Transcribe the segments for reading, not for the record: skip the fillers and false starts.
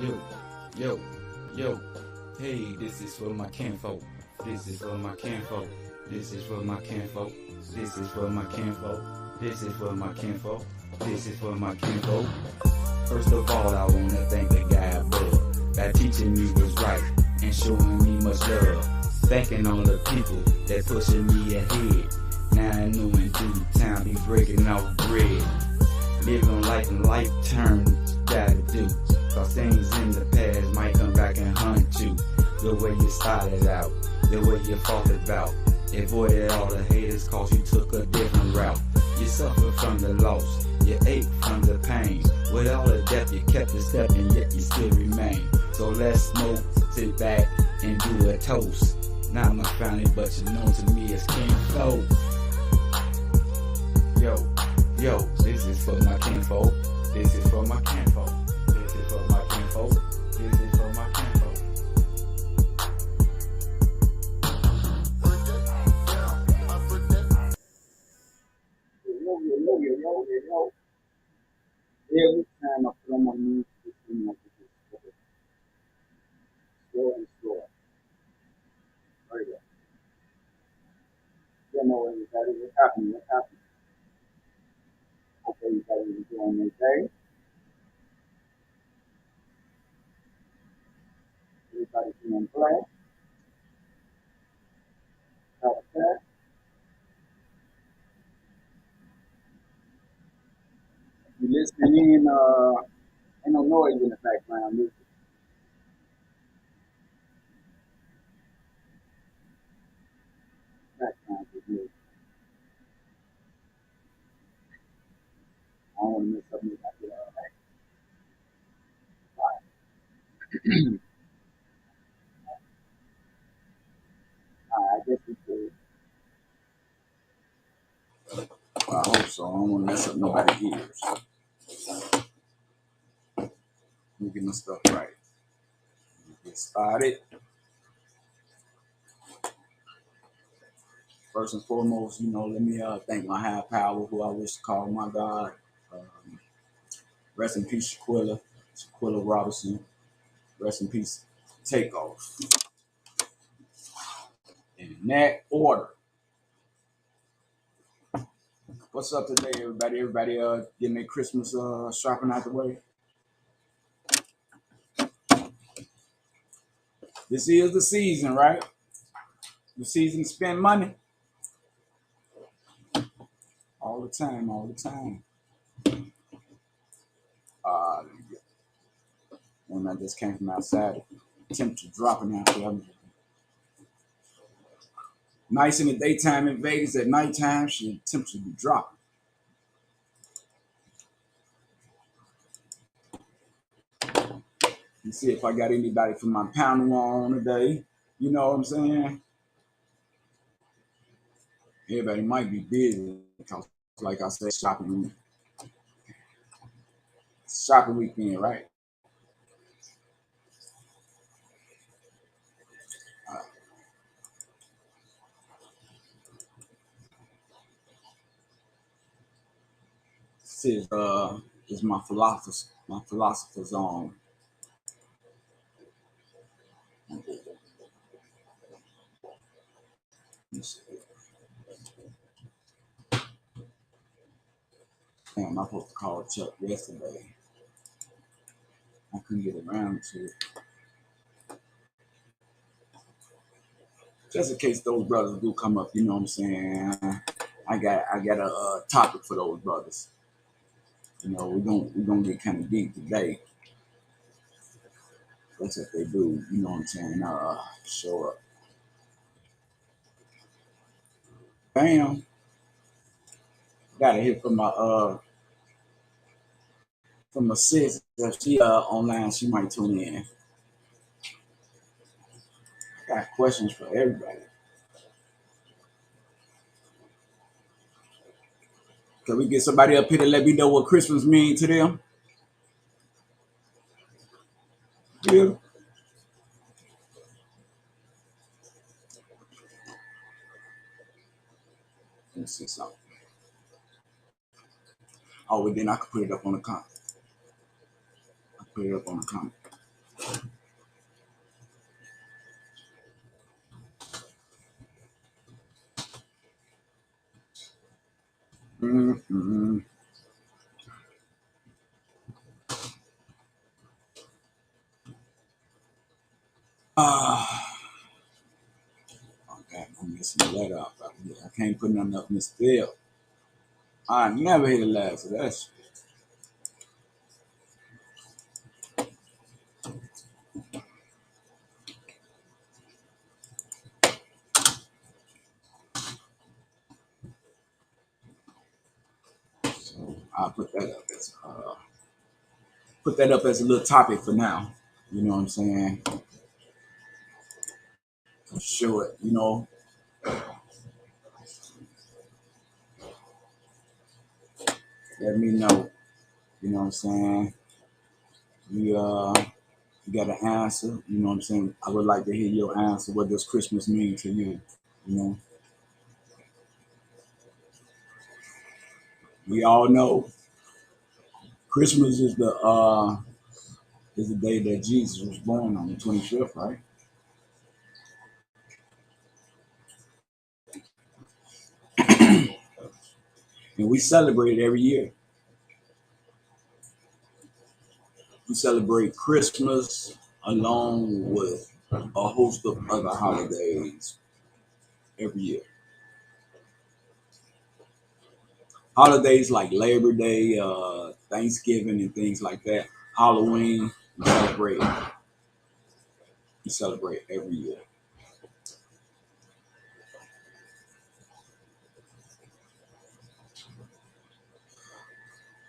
Yo, yo, yo. Hey, this is for my kinfolk. This is for my kinfolk. This is for my kinfolk. This is for my kinfolk. This is for my kinfolk. This is for my kinfolk. First of all, I wanna thank the guy above by teaching me what's right and showing me much love. Thanking all the people that pushing me ahead. Now I know in due time be breaking off bread. Living life in life terms, gotta do. Cause things in the past might come back and hunt you. The way you started out, the way you fought about. Avoided all the haters cause you took a different route. You suffered from the loss, you ate from the pain. With all the death you kept a step and yet you still remain. So let's smoke, sit back and do a toast. Not my family but you're known to me as King Flo. Yo, this is for my kinfolk. This is for my kinfolk. This is for my kinfolk. This is for my kinfolk. Every time I put on my music, it seems like it gets slower and slower. Right there. You know, everybody, what's happening? What's happening? Okay, you guys are doing okay. Everybody doing black. Okay. You listening in, ain't no noise in the background. Music. Background is music. I don't want to miss something like that. I guess we could. I hope so. I don't want to mess up nobody's ears. Let me get my stuff right. Get started. First and foremost, let me thank my higher power, who I wish to call my God. Um, Rest in peace, Shaquilla Robinson. Rest in peace, Takeoff. In that order. What's up today, everybody? Everybody getting their Christmas shopping out the way. This is the season, right? The season to spend money. All the time, all the time. When I just came from outside, the temperature dropping out there. Nice in the daytime in Vegas, at nighttime, temperature be dropping. Let's see if I got anybody from my panel on today. You know what I'm saying? Everybody might be busy because, like I said, shopping weekend, right? This is my philosopher's zone. Damn, I supposed to call Chuck yesterday. I couldn't get around to it. Just in case those brothers do come up, you know what I'm saying? I got a topic for those brothers. We're gonna get kind of deep today. That's if they do, you know what I'm saying? Show up. Bam. Gotta hear from my sis. If she online, she might tune in. I got questions for everybody. Can we get somebody up here to let me know what Christmas means to them? Yeah. Let me see something. Oh, well, then I could put it up on the comment. I put it up on the comment. Mm-hmm. Okay, I'm messing that up. I can't put nothing up in this field. I never hit the last of that shit. So I'll put that up as a little topic for now. You know what I'm saying? Show it, let me know. You know what I'm saying? You got an answer, you know what I'm saying? I would like to hear your answer. What does Christmas mean to you? You know, we all know Christmas is the day that Jesus was born on the 25th, right? And we celebrate it every year. We celebrate Christmas along with a host of other holidays every year. Holidays like Labor Day, Thanksgiving, and things like that. Halloween, we celebrate. We celebrate every year.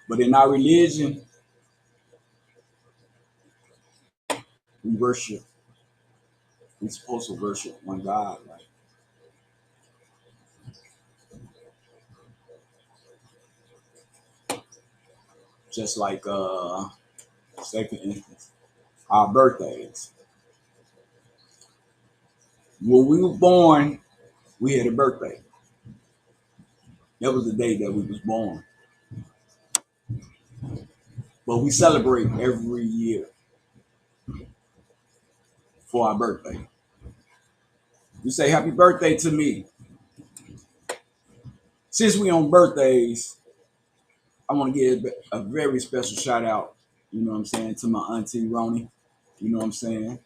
But in our religion, we worship. We're supposed to worship one God, right? Just like second instance, our birthdays. When we were born, we had a birthday. That was the day that we was born. But we celebrate every year for our birthday. We say happy birthday to me. Since we on birthdays, I want to give a very special shout out, you know what I'm saying, to my auntie Roni, you know what I'm saying,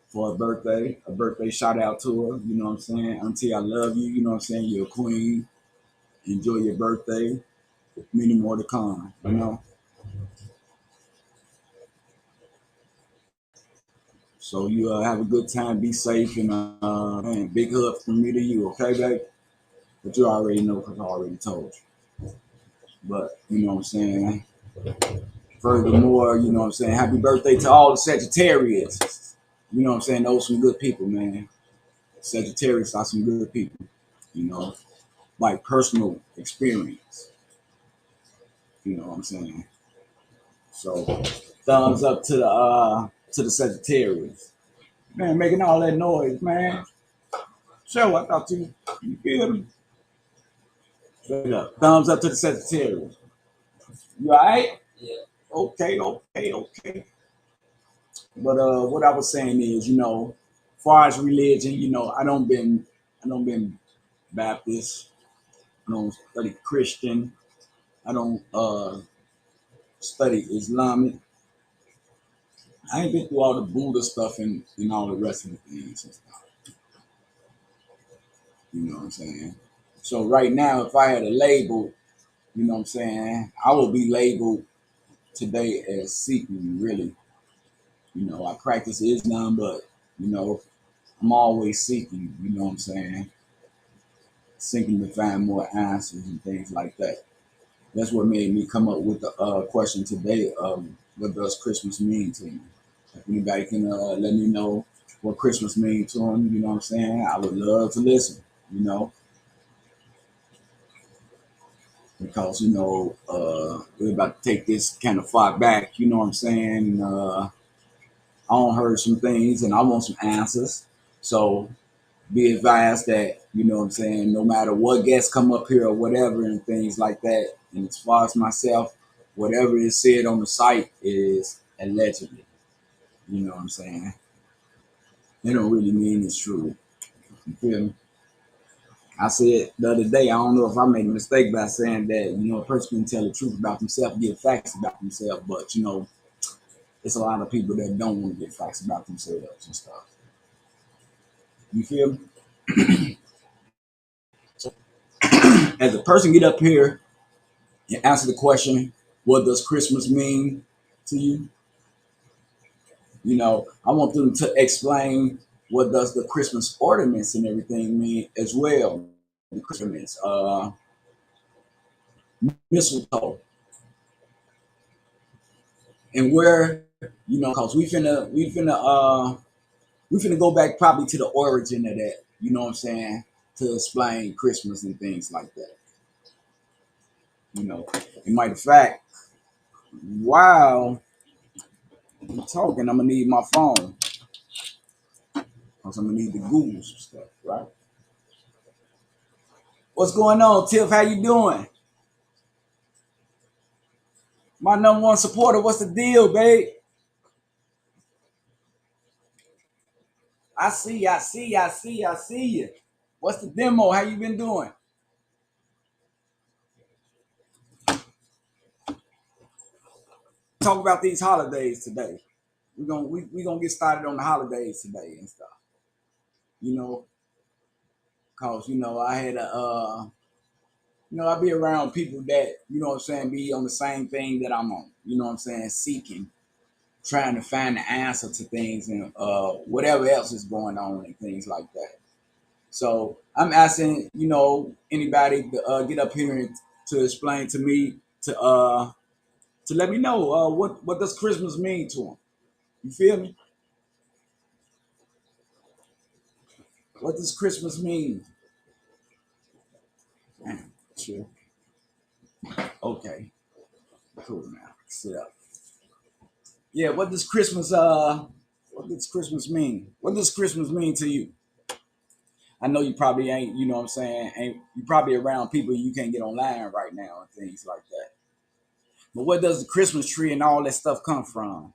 for a birthday shout out to her, you know what I'm saying. Auntie, I love you, you know what I'm saying, you're a queen. Enjoy your birthday. Many more to come, you know. So you have a good time, be safe, and man, big hug from me to you, okay, babe? But you already know because I already told you. But you know what I'm saying. Furthermore, you know what I'm saying. Happy birthday to all the Sagittarius. You know what I'm saying. Those some good people, man. Sagittarius are some good people. You know, like personal experience. You know what I'm saying. So, thumbs up to the Sagittarius. Man, making all that noise, man. So I thought you feel me? Straight up. Thumbs up to the Sagittarius. You alright? Okay, okay, okay. But what I was saying is, far as religion, I don't been Baptist, I don't study Christian, I don't study Islamic. I ain't been through all the Buddha stuff and all the rest of the things and stuff. You know what I'm saying? So right now, if I had a label, you know what I'm saying, I would be labeled today as seeking, really. I practice Islam, but I'm always seeking, you know what I'm saying? Seeking to find more answers and things like that. That's what made me come up with the question today of what does Christmas mean to you? If anybody can let me know what Christmas means to them, you know what I'm saying? I would love to listen, you know, because, we're about to take this kind of far back, you know what I'm saying? I don't heard some things and I want some answers. So be advised that, you know what I'm saying, no matter what guests come up here or whatever and things like that, and as far as myself, whatever is said on the site is allegedly. You know what I'm saying? They don't really mean it's true. You feel me? I said the other day, I don't know if I made a mistake by saying that, a person can tell the truth about themselves, get facts about themselves, but it's a lot of people that don't want to get facts about themselves and stuff. You feel me? So as a person get up here and answer the question, what does Christmas mean to you? I want them to explain what does the Christmas ornaments and everything mean as well. The Christmas, mistletoe, and where, cause we finna go back probably to the origin of that. You know what I'm saying? To explain Christmas and things like that. In matter of fact, while I'm talking, I'm gonna need my phone, cause I'm gonna need to Google some stuff, right? What's going on, Tiff? How you doing? My number one supporter. What's the deal, babe? I see you. What's the demo? How you been doing? Talk about these holidays today. We're gonna get started on the holidays today and stuff. You know, cause I had I be around people that, what I'm saying, be on the same thing that I'm on. You know what I'm saying? Seeking, trying to find the answer to things and whatever else is going on and things like that. So I'm asking, anybody to get up here and to explain to me to let me know what does Christmas mean to them. You feel me? What does Christmas mean? Sure. Okay. Cool now. Sit up. Yeah, what does Christmas mean? What does Christmas mean to you? I know you probably ain't, you know what I'm saying, ain't you probably around people you can't get online right now and things like that. But what does the Christmas tree and all that stuff come from?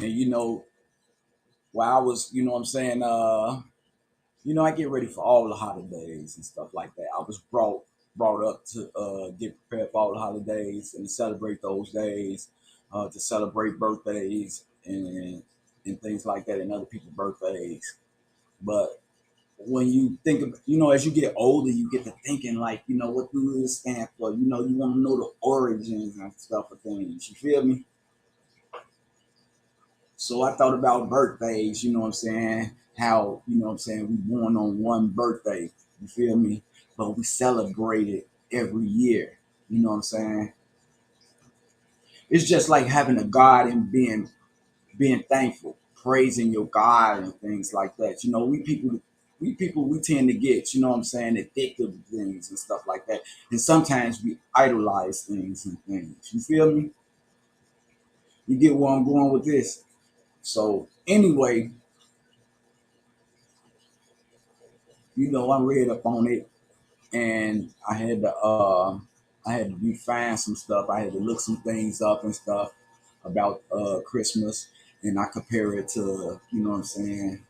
And while I was, what I'm saying, I get ready for all the holidays and stuff like that. I was brought up to get prepared for all the holidays and to celebrate those days, to celebrate birthdays and things like that, and other people's birthdays. But when you think of, as you get older, you get to thinking like, what do this stand for? You want to know the origins and stuff of things. You feel me? So I thought about birthdays, you know what I'm saying? How, what I'm saying, we born on one birthday, you feel me? But we celebrate it every year. You know what I'm saying? It's just like having a God and being thankful, praising your God and things like that. We tend to get, you know what I'm saying, addicted to things and stuff like that. And sometimes we idolize things and things. You feel me? You get where I'm going with this? So anyway, I read up on it and I had to refine some stuff. I had to look some things up and stuff about Christmas, and I compare it to, what I'm saying,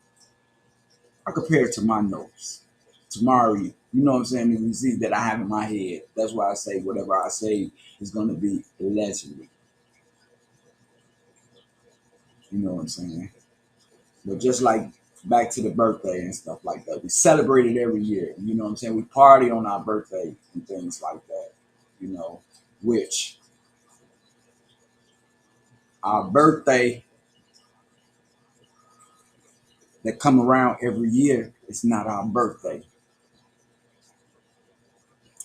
I compare it to my notes, to Mari, what I'm saying, the receipt that I have in my head. That's why I say whatever I say is going to be allegedly. You know what I'm saying? But just like back to the birthday and stuff like that, we celebrate it every year. You know what I'm saying? We party on our birthday and things like that. Which our birthday that come around every year is not our birthday.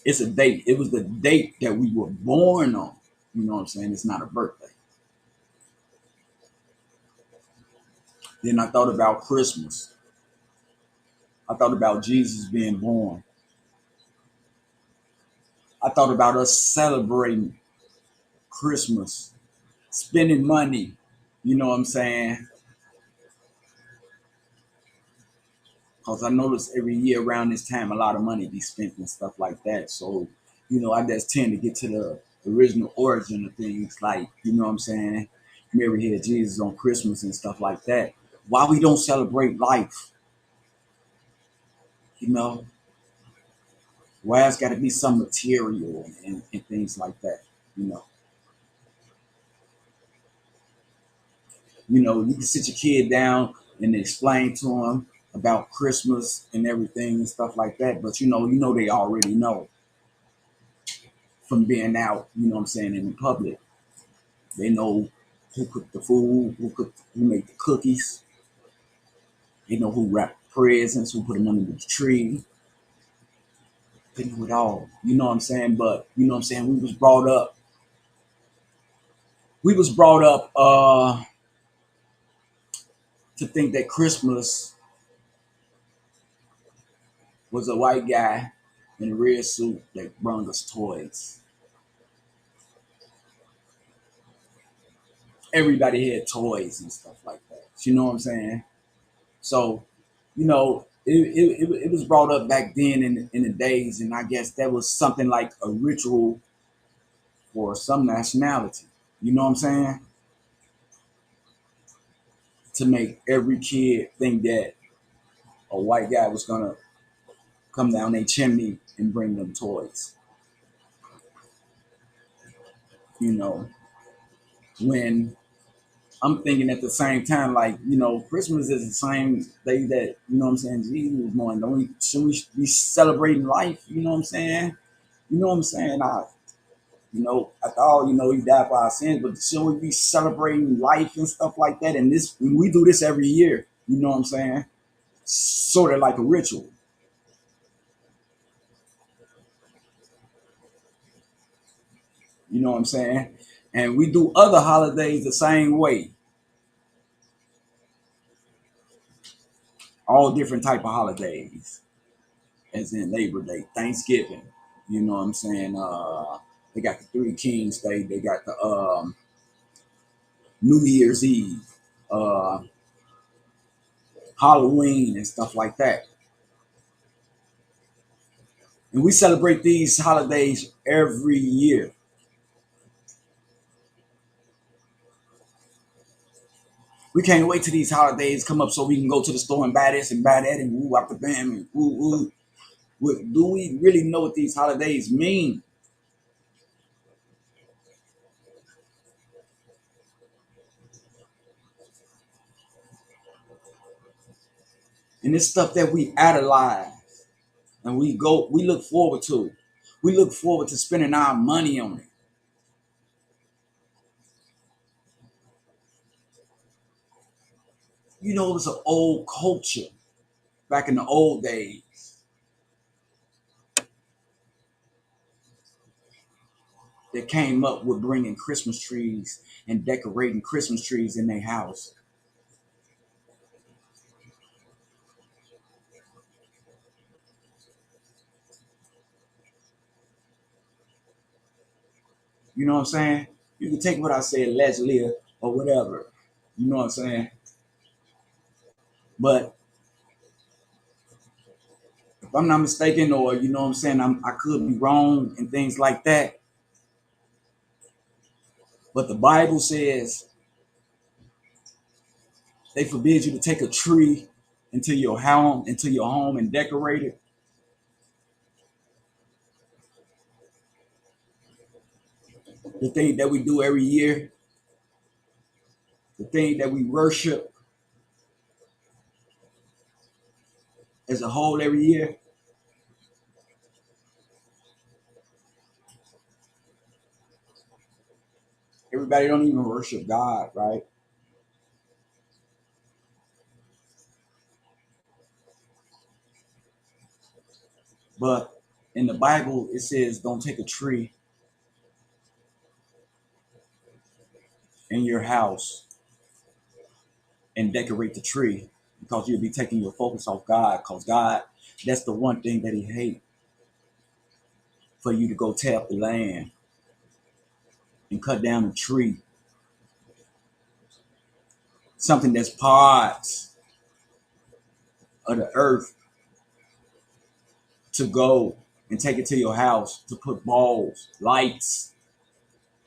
It's a date. It was the date that we were born on. You know what I'm saying? It's not a birthday. Then I thought about Christmas. I thought about Jesus being born. I thought about us celebrating Christmas, spending money. You know what I'm saying? Because I notice every year around this time, a lot of money be spent and stuff like that. So I just tend to get to the original origin of things, like, what I'm saying, Mary had Jesus on Christmas and stuff like that. Why we don't celebrate life, you know? Why it's got to be some material and things like that, you know? You can sit your kid down and explain to them about Christmas and everything and stuff like that, but they already know from being out, what I'm saying, in the public. They know who cooked the food, who made the cookies. They know who wrapped presents, who put them under the tree. They know it all. You know what I'm saying? But we was brought up to think that Christmas was a white guy in a red suit that brought us toys. Everybody had toys and stuff like that. You know what I'm saying? So, it was brought up back then in the days, and I guess that was something like a ritual for some nationality. You know what I'm saying? To make every kid think that a white guy was gonna come down their chimney and bring them toys. You know, when I'm thinking at the same time, like, Christmas is the same day that, what I'm saying, Jesus was born. Should we be celebrating life? You know what I'm saying? You know what I'm saying? After all, he died for our sins, but should we be celebrating life and stuff like that? And we do this every year. You know what I'm saying? Sort of like a ritual. You know what I'm saying? And we do other holidays the same way. All different type of holidays, as in Labor Day, Thanksgiving. You know what I'm saying? They got the Three Kings Day. They got the New Year's Eve, uh, Halloween, and stuff like that. And we celebrate these holidays every year. We can't wait till these holidays come up so we can go to the store and buy this and buy that and woo out the bam and woo woo. Do we really know what these holidays mean? And it's stuff that we idolize and we look forward to. We look forward to spending our money on it. It was an old culture back in the old days that came up with bringing Christmas trees and decorating Christmas trees in their house. You know what I'm saying? You can take what I said allegedly or whatever. You know what I'm saying? But if I'm not mistaken, or you know what I'm saying, I could be wrong and things like that. But the Bible says they forbid you to take a tree into your home and decorate it. The thing that we do every year, the thing that we worship as a whole every year. Everybody don't even worship God, right? But in the Bible, it says don't take a tree in your house and decorate the tree because you'll be taking your focus off God. Because God, that's the one thing that He hates, for you to go tear up the land and cut down a tree, something that's parts of the earth, to go and take it to your house to put balls, lights,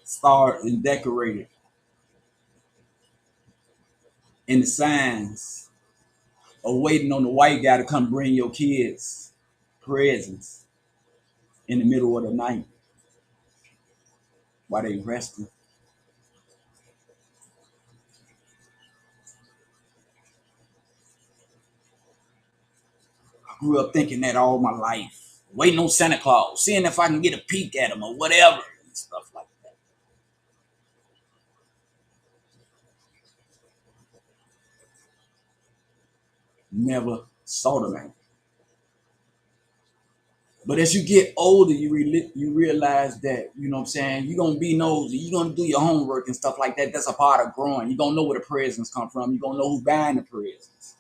start and decorate it. And the signs are waiting on the white guy to come bring your kids presents in the middle of the night while they resting. I grew up thinking that all my life, waiting on Santa Claus, seeing if I can get a peek at him or whatever, and stuff like that. Never saw the man. But as you get older, you realize that, you know what I'm saying, you're going to be nosy. You're going to do your homework and stuff like that. That's a part of growing. You're going to know where the presents come from. You're going to know who's buying the presents.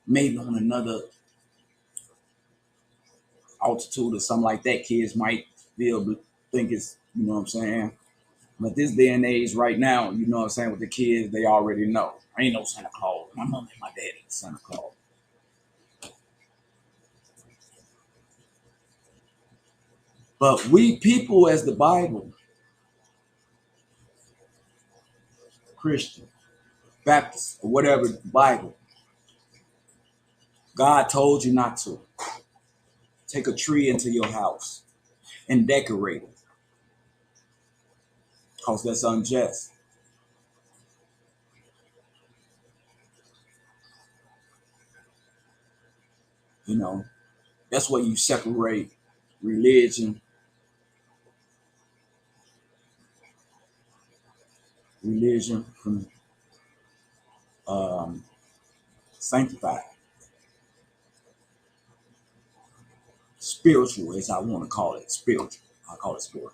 Maybe on another altitude or something like that, kids might think it's, you know what I'm saying. But this day and age right now, you know what I'm saying, with the kids, they already know. I ain't no Santa Claus. My mom and my daddy is Santa Claus. But we people as the Bible, Christian, Baptist, or whatever Bible, God told you not to. Take a tree into your house and decorate it. Because that's unjust. You know, that's where you separate religion from sanctified. Spiritual, as I want to call it. Spiritual. I call it spiritual.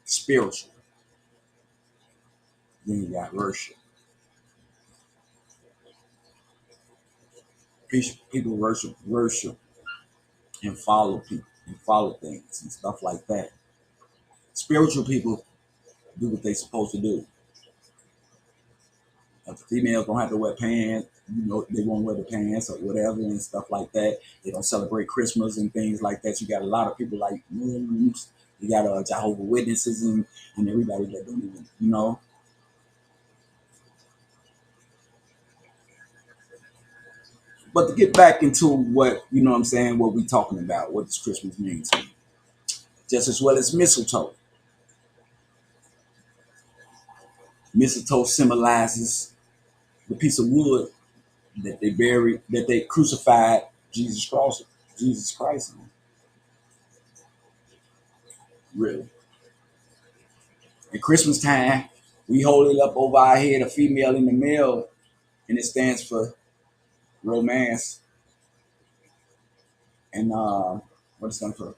Spiritual. Then you got worship. People worship and follow people and follow things and stuff like that. Spiritual people do what they're supposed to do. If the females don't have to wear pants, you know, they won't wear the pants or whatever and stuff like that. They don't celebrate Christmas and things like that. You got a lot of people like Muslims. You got Jehovah's Witnesses and everybody that don't even, you know. But to get back into what, you know what I'm saying, what we talking about, what does Christmas mean to me? Just as well as mistletoe. Mistletoe symbolizes the piece of wood that they buried, that they crucified Jesus Christ on. Really. At Christmas time, we hold it up over our head, a female and a male, and it stands for romance and what it stands for?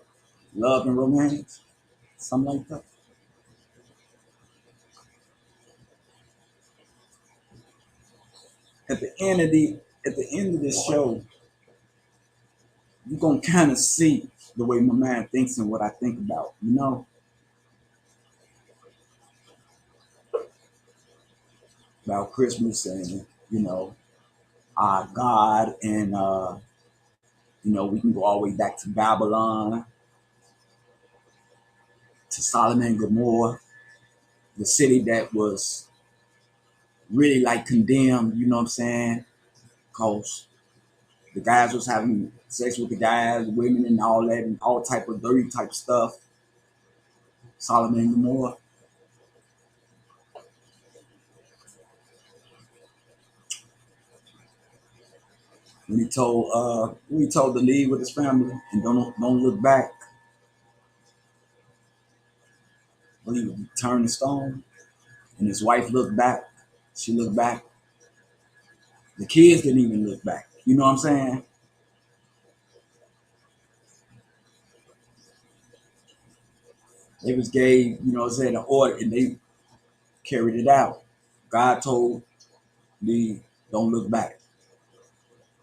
Love and romance, something like that. At the end of this show, you're gonna kind of see the way my mind thinks and what I think about, you know, about Christmas and you know, God and you know, we can go all the way back to Babylon, to Solomon and Gomorrah, the city that was really like condemned, you know what I'm saying? Because the guys was having sex with the guys, women and all that, and all type of dirty type stuff. Solomon and Gomorrah. When he told to leave with his family and don't look back, when he turned the stone and his wife looked back, she looked back. The kids didn't even look back. You know what I'm saying? They was gave, you know what I'm saying, the order and they carried it out. God told Lee, don't look back.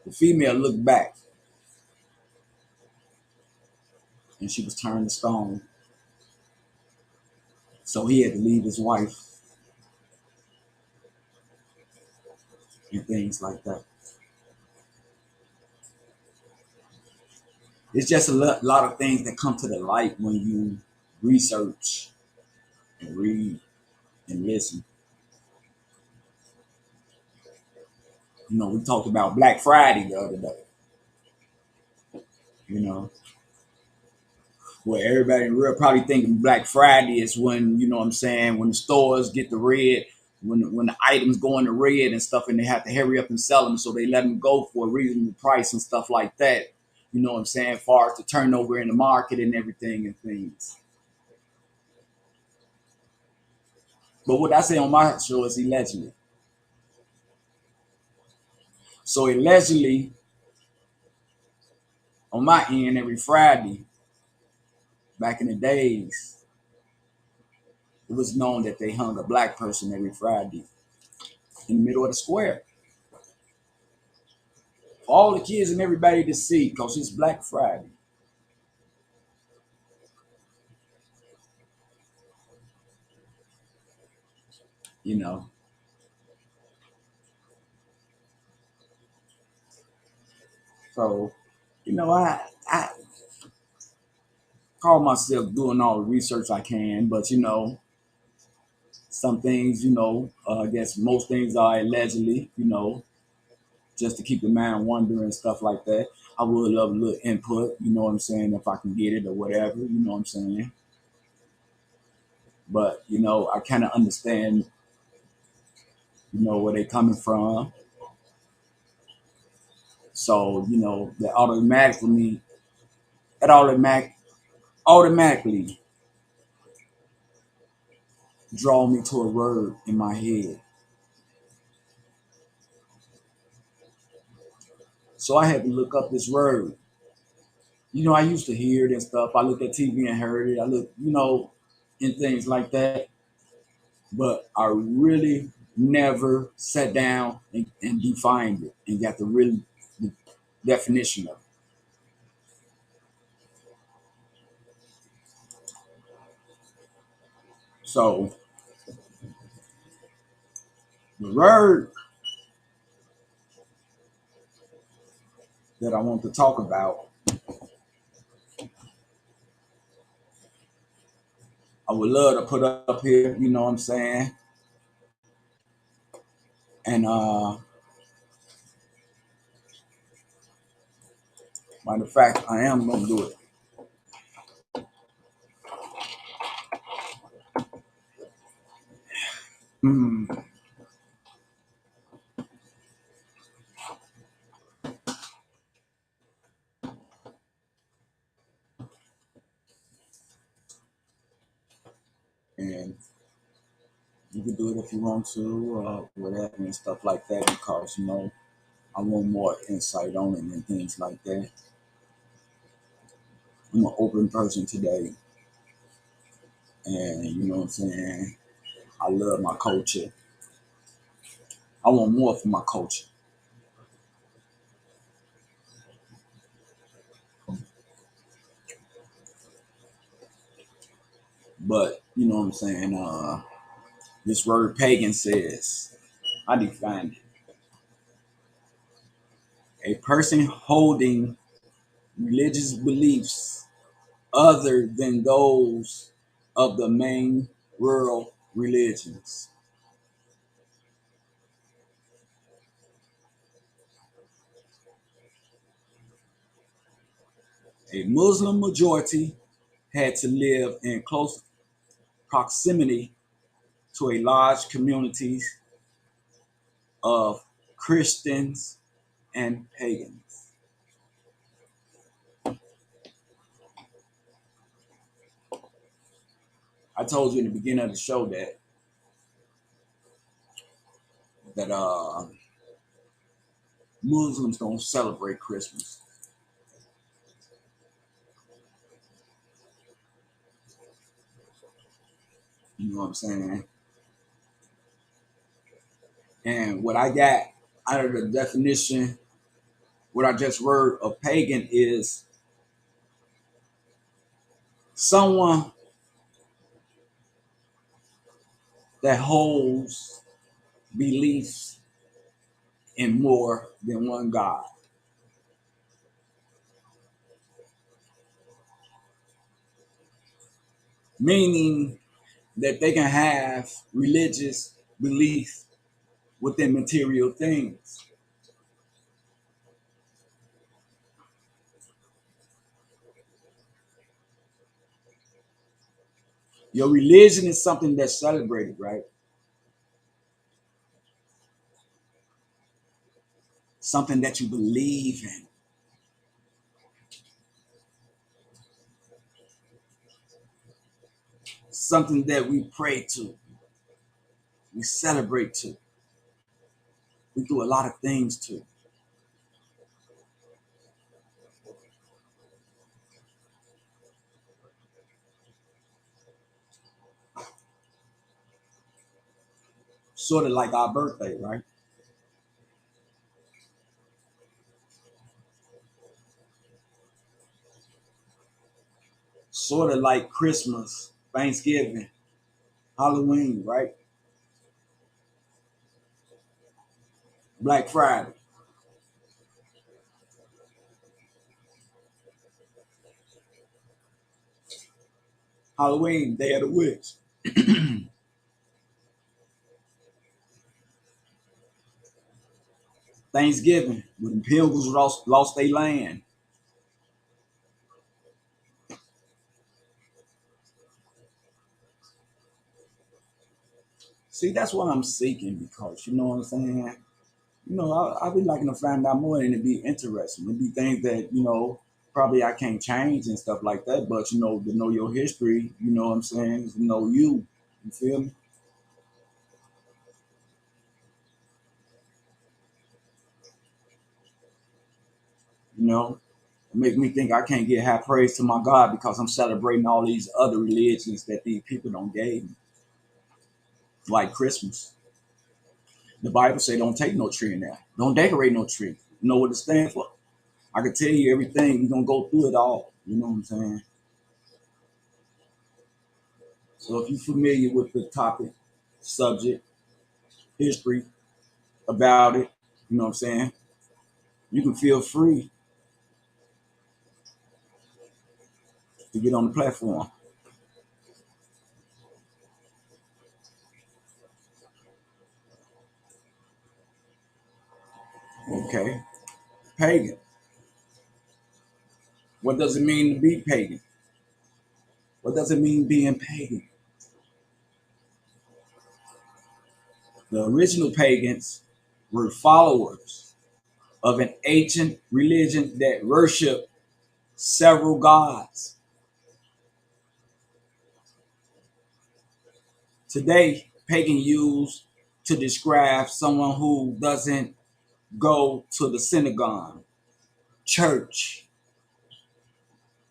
The female looked back and she was turned to stone. So he had to leave his wife and things like that. it's just a lot of things that come to the light when you research and read and listen. You know, we talked about Black Friday the other day. You know, where everybody real probably thinking Black Friday is when, you know what I'm saying, when the stores get the red, when the items go in the red and stuff, and they have to hurry up and sell them, so they let them go for a reasonable price and stuff like that. You know what I'm saying, as far as the turnover in the market and everything and things. But what I say on my show is allegedly. So allegedly, on my end, every Friday, back in the days, it was known that they hung a black person every Friday in the middle of the square. For all the kids and everybody to see, because it's Black Friday. You know. So, you know, I call myself doing all the research I can, but you know, some things, you know, I guess most things are allegedly, you know, just to keep the mind wondering and stuff like that. I would love a little input, you know what I'm saying, if I can get it or whatever, you know what I'm saying. But, you know, I kind of understand, you know, where they're coming from. So, you know, that it automatically draw me to a word in my head. So I had to look up this word. You know, I used to hear it and stuff. I looked at TV and heard it. I looked, you know, and things like that. But I really never sat down and defined it and got the definition of it. So the word that I want to talk about, I would love to put up here, you know what I'm saying? And matter of fact, I am gonna do it. Mm. And you can do it if you want to, whatever and stuff like that, because you know I want more insight on it and things like that. I'm an open person today, and you know what I'm saying. I love my culture. I want more for my culture, but you know what I'm saying. This word pagan says, I define it: a person holding religious beliefs other than those of the main world religions. A Muslim majority had to live in close proximity to a large communities of Christians and pagans. I told you in the beginning of the show that Muslims don't celebrate Christmas. You know what I'm saying? And what I got out of the definition, what I just read of pagan is someone that holds beliefs in more than one God. meaning that they can have religious belief within material things. Your religion is something that's celebrated, right? Something that you believe in. Something that we pray to, we celebrate to, we do a lot of things to. Sort of like our birthday, right? Sort of like Christmas, Thanksgiving, Halloween, right? Black Friday, Halloween, Day of the Witch, Thanksgiving, when the pilgrims lost their land. See, that's what I'm seeking because you know what I'm saying? You know, I be liking to find out more and it be interesting. It be things that, you know, probably I can't change and stuff like that. But, you know, to know your history, you know what I'm saying? To know you. You feel me? You know, it make me think I can't get high praise to my God because I'm celebrating all these other religions that these people don't gave me. Like Christmas. The Bible say don't take no tree in there. Don't decorate no tree. You know what it stands for? I can tell you everything. We're gonna go through it all. You know what I'm saying? So if you're familiar with the topic, subject, history about it, you know what I'm saying? You can feel free to get on the platform. Okay. Pagan. What does it mean to be pagan? What does it mean being pagan? The original pagans were followers of an ancient religion that worshiped several gods. Today, pagan used to describe someone who doesn't go to the synagogue, church,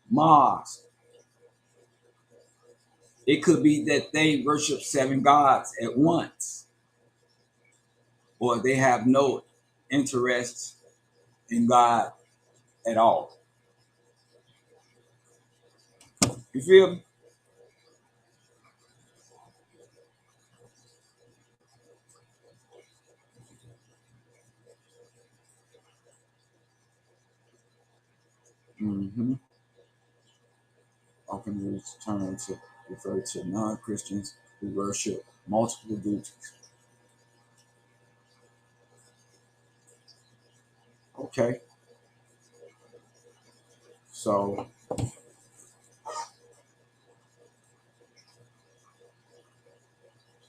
mosque. It could be that they worship seven gods at once, or they have no interest in God at all. You feel me? Mm-hmm. Often return to refer to non-Christians who worship multiple deities. Okay, so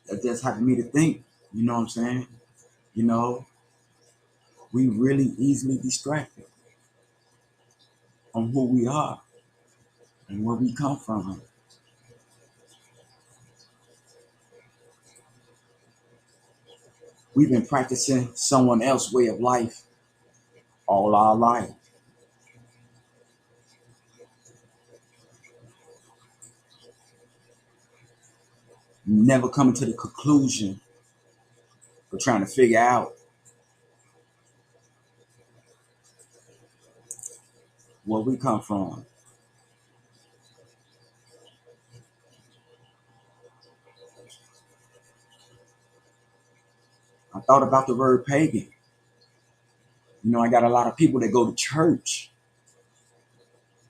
that just had me to think. You know what I'm saying? You know, we really easily distracted on who we are and where we come from. We've been practicing someone else's way of life all our life, never coming to the conclusion of trying to figure out where we come from. I thought about the word pagan. You know, I got a lot of people that go to church,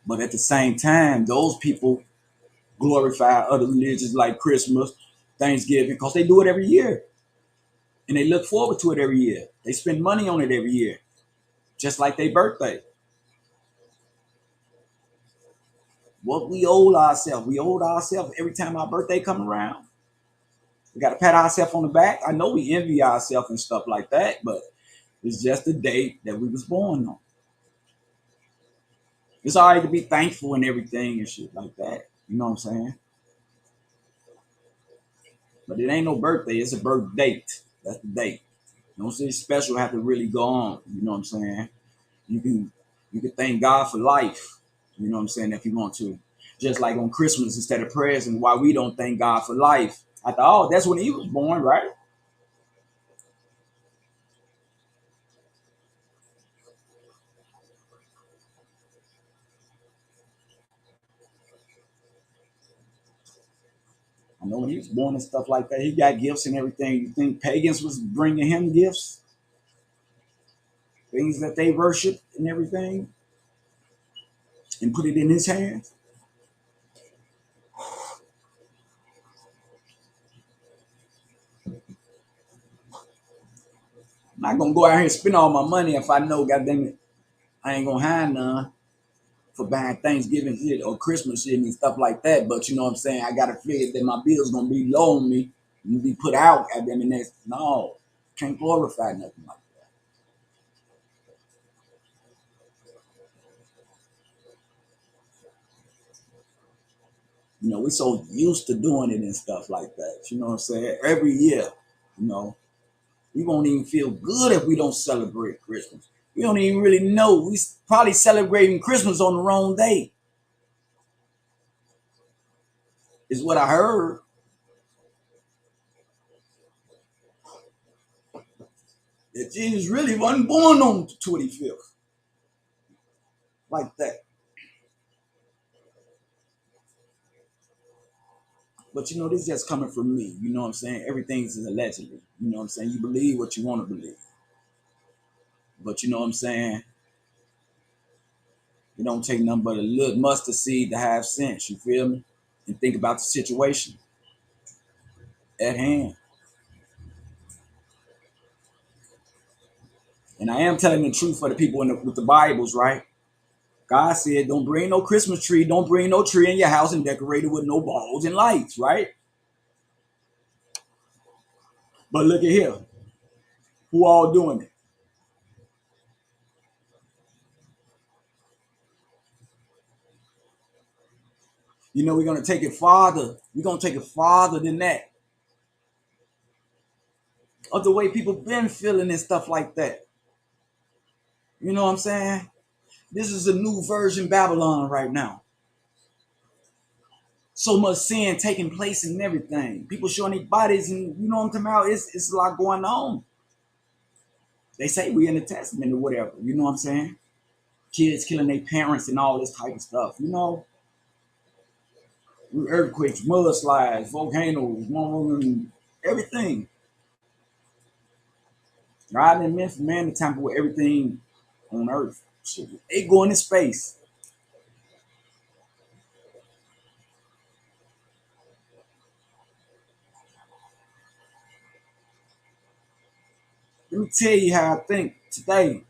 but at the same time, those people glorify other religions like Christmas, Thanksgiving, because they do it every year. And they look forward to it every year. They spend money on it every year, just like their birthday. What we owe ourselves every time our birthday come around. We got to pat ourselves on the back. I know we envy ourselves and stuff like that, but it's just the date that we was born on. It's all right to be thankful and everything and shit like that. You know what I'm saying? But it ain't no birthday. It's a birth date. That's the date. No shit special have to really go on. You know what I'm saying? You can thank God for life. You know what I'm saying? If you want to. Just like on Christmas instead of prayers, and why we don't thank God for life. I thought, oh, that's when he was born, right? I know when he was born and stuff like that, he got gifts and everything. You think pagans was bringing him gifts? Things that they worship and everything? And put it in his hands? I'm not going to go out here and spend all my money if I know, goddamn it, I ain't going to have none for buying Thanksgiving shit or Christmas shit and stuff like that. But you know what I'm saying? I got to figure that my bill's going to be low on me and be put out, goddamn it. Next. No, can't glorify nothing like that. You know, we're so used to doing it and stuff like that. You know what I'm saying? Every year, you know, we won't even feel good if we don't celebrate Christmas. We don't even really know. We probably celebrating Christmas on the wrong day, is what I heard. That Jesus really wasn't born on the 25th like that. But you know, this is just coming from me. You know what I'm saying? Everything's allegedly. You know what I'm saying? You believe what you want to believe. But you know what I'm saying? It don't take nothing but a little mustard seed to have sense. You feel me? And think about the situation at hand. And I am telling the truth for the people with the Bibles, right? God said, don't bring no Christmas tree. Don't bring no tree in your house and decorate it with no balls and lights, right? But look at here. Who all doing it? You know, we're going to take it farther. We're going to take it farther than that. Of the way people been feeling and stuff like that. You know what I'm saying? This is a new version Babylon right now. So much sin taking place and everything. People showing their bodies and you know what I'm talking about? It's a lot going on. They say we in the testament or whatever. You know what I'm saying? Kids killing their parents and all this type of stuff. You know, earthquakes, mudslides, volcanoes, everything. God didn't meant for man to tamper with everything on earth. So they go into space. Let me tell you how I think today.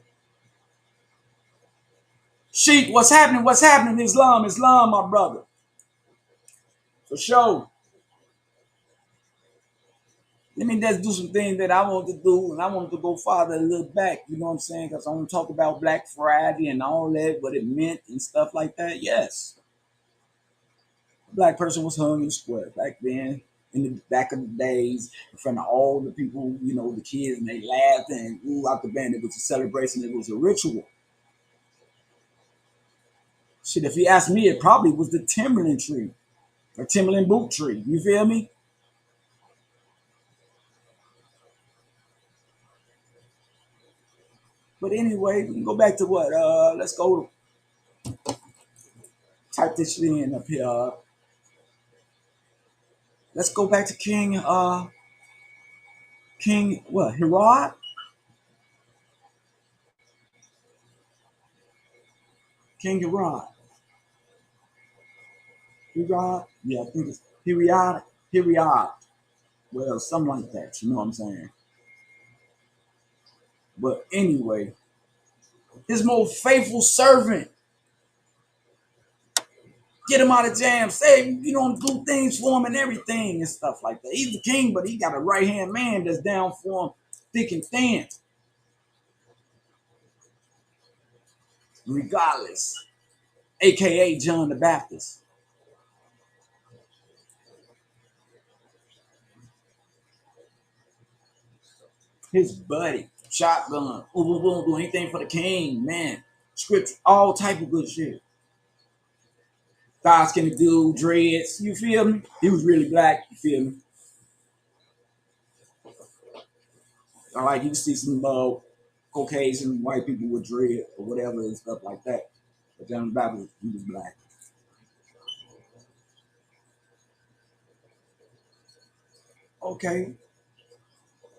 Sheik, what's happening? What's happening? Islam, Islam, my brother. For sure. Let me just do some things that I want to do, and I want to go farther a little back. You know what I'm saying? Because I want to talk about Black Friday and all that, what it meant and stuff like that. Yes, a black person was hung in square back then, in the back of the days, in front of all the people, you know, the kids, and they laughed and ooh out the band. It was a celebration. It was a ritual. Shit, if you ask me, it probably was the Timberland tree or Timberland boot tree. You feel me? But anyway, we can go back to what? Let's go type this shit in up here. Let's go back to King what? Herod? King Herod. Period. Yeah, I think it's period. Period. Well, something like that. You know what I'm saying? But anyway, his most faithful servant. Get him out of jam. Say, do things for him and everything and stuff like that. He's the king, but he got a right hand man that's down for him thick and thin. Regardless. AKA John the Baptist. His buddy. Shotgun. Boom, do anything for the king, man. Script, all type of good shit. Thighs can do, dreads. You feel me? He was really black. You feel me? I like you see some Caucasian white people with dread or whatever and stuff like that. But John the Baptist, he was black. Okay.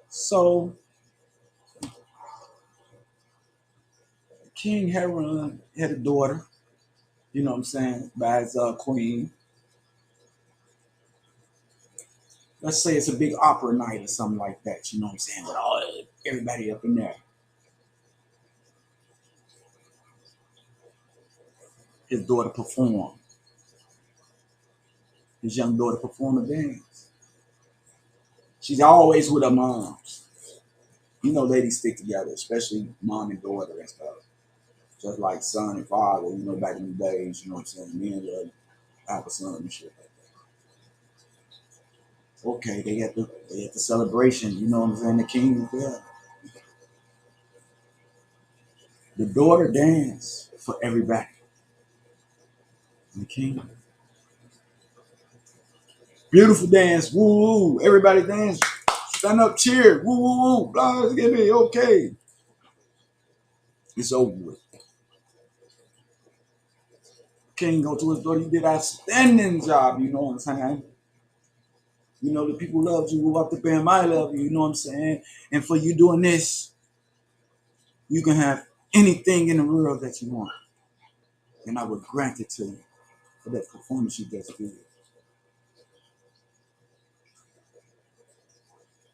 So King Herod had a daughter, you know what I'm saying, by his queen. Let's say it's a big opera night or something like that, you know what I'm saying, with all everybody up in there. His daughter performed. His young daughter performed a dance. She's always with her moms. You know, ladies stick together, especially mom and daughter and stuff. Just like son and father, back in the days, you know what I'm saying? Men love have a son and shit like that. Okay, they had the celebration, you know what I'm saying? The king was there. The daughter danced for everybody. And the king. Beautiful dance, woo woo. Everybody dance. Stand up, cheer, woo woo woo. Blah, give me okay. It's over with. King go to his daughter, you did an outstanding job, you know what I'm saying? The people loved you, who up the band, I love you, you know what I'm saying? And for you doing this, you can have anything in the world that you want. And I would grant it to you for that performance you just did.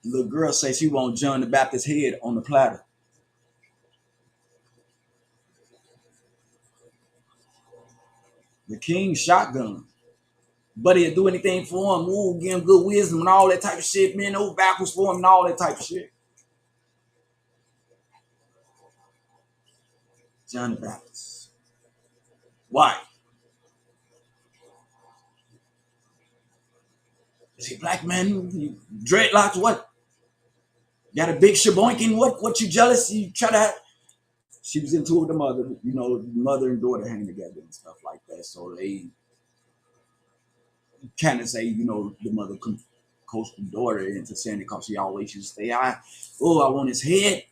The little girl says she wants John the Baptist's head on the platter. The king shotgun. But he'll do anything for him. Ooh, give him good wisdom and all that type of shit. Man, those backwards for him and all that type of shit. John the Baptist. Why? Is he black man? Dreadlocks, what? Got a big shaboinking? What you jealous? You try to... She was into it with the mother. Mother and daughter hang together and stuff like that. So they kind of say, the mother coached the daughter into saying it because she always used to say, I want his head.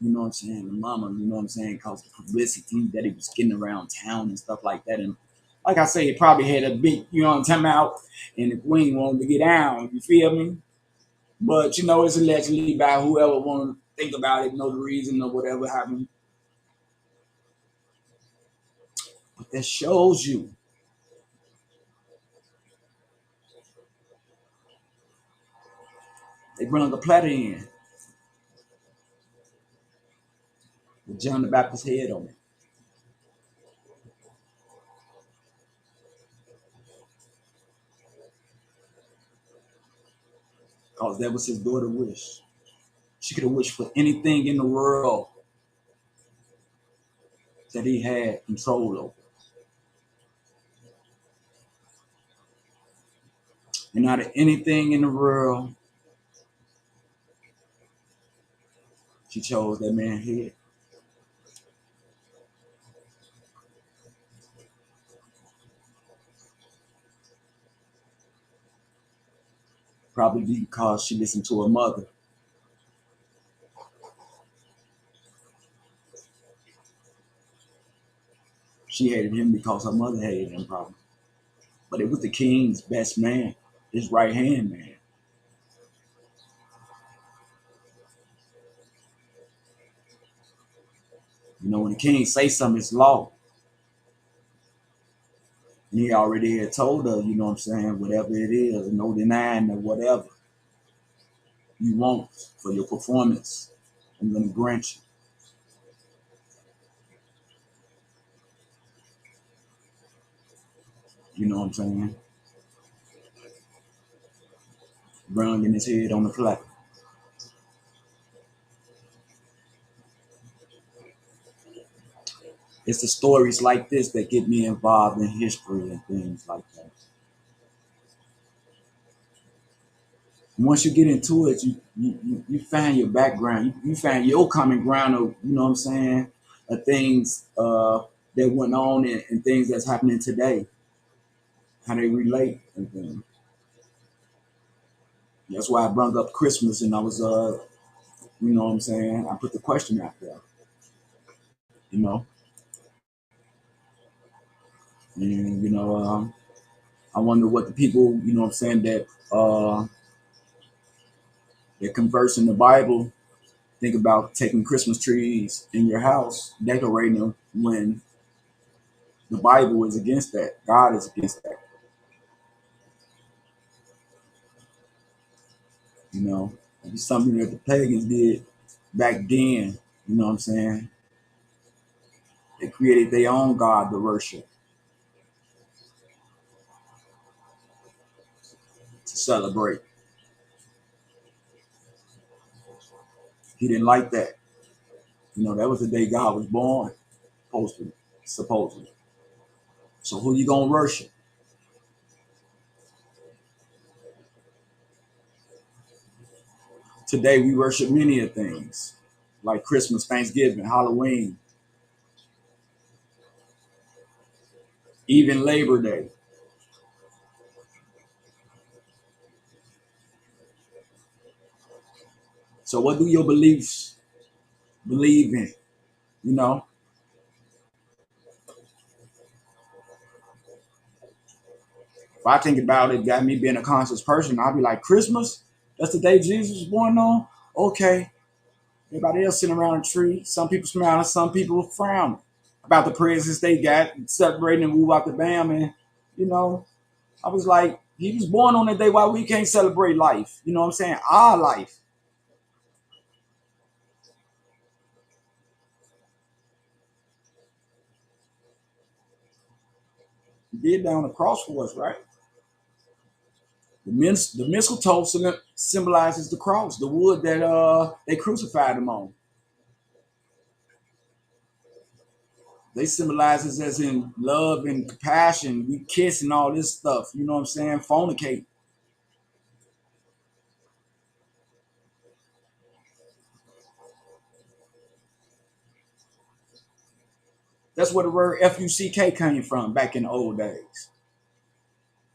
You know what I'm saying? The mama, you know what I'm saying, because the publicity that he was getting around town and stuff like that. And like I say, he probably had a big, you know what I'm talking about, and the queen wanted to get down, you feel me? But, it's allegedly by whoever want to think about it, know the reason or whatever happened. But that shows you they bring the platter in with John the Baptist's head on it. Because that was his daughter's wish. She could have wished for anything in the world that he had control over. And out of anything in the world, she chose that man's head. Probably because she listened to her mother. She hated him because her mother hated him, probably. But it was the king's best man, his right hand man. When the king say something, it's law. And he already had told her, you know what I'm saying, whatever it is, no denying or whatever you want for your performance, I'm gonna grant you. You know what I'm saying? Banging his head on the plaque. It's the stories like this that get me involved in history and things like that. And once you get into it, you find your background. You find your common ground of, you know what I'm saying, of things that went on and things that's happening today, how they relate and things. That's why I brought up Christmas and I was, you know what I'm saying, I put the question out there, you know. And, I wonder what the people, you know what I'm saying, that converse in the Bible think about taking Christmas trees in your house, decorating them when the Bible is against that. God is against that. You know, it's something that the pagans did back then. You know what I'm saying? They created their own God to worship, to celebrate. He didn't like that. You know, that was the day God was born, supposedly. So who you gonna worship? Today we worship many of things, like Christmas, Thanksgiving, Halloween, even Labor Day. So what do your beliefs believe in? You know, if I think about it, got me being a conscious person, I'll be like, Christmas? That's the day Jesus was born on? Okay. Everybody else sitting around a tree. Some people smiling, some people frowning about the presents they got, celebrating and move out the bam. And, you know, I was like, he was born on that day. Why we can't celebrate life? You know what I'm saying? Our life. He did down the cross for us, right? The mistletoe symbolizes the cross, the wood that they crucified him on. They symbolizes as in love and compassion. We kiss and all this stuff. You know what I'm saying? Fornicate. That's where the word FUCK came from back in the old days.